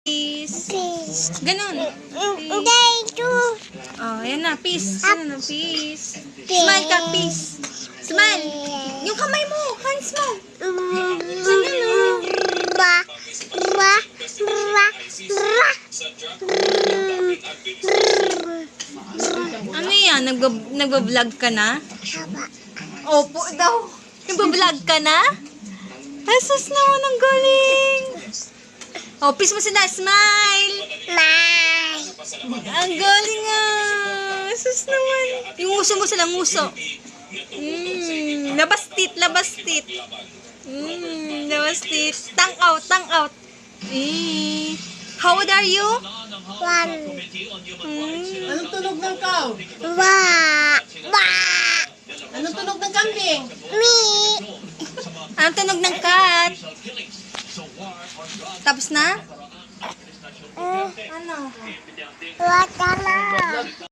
Peace. Peace. Ganon. Day two. Oh, ayan na. Peace. Ano na? Peace. Smile ka, peace. Smile. Yung kamay mo. Hands mo. Ra, ra, ra, ra. Ano yan? Nagbablog ka na? Haba. Opo daw. Nagbablog ka na? Jesus naman, ang galing. Oh, peace mo sila. Smile. May. Ang galing ah. Jesus naman. Yung nguso mo sila, nguso. Labas tit, labas tit. Labas tit. Tongue out, tongue out. How old are you? One. Anong tunog ng cow? Wa. Wa. Anong tunog ng kambing? Mi. Anong tunog ng cat? Tapos na? Ano? Wala na.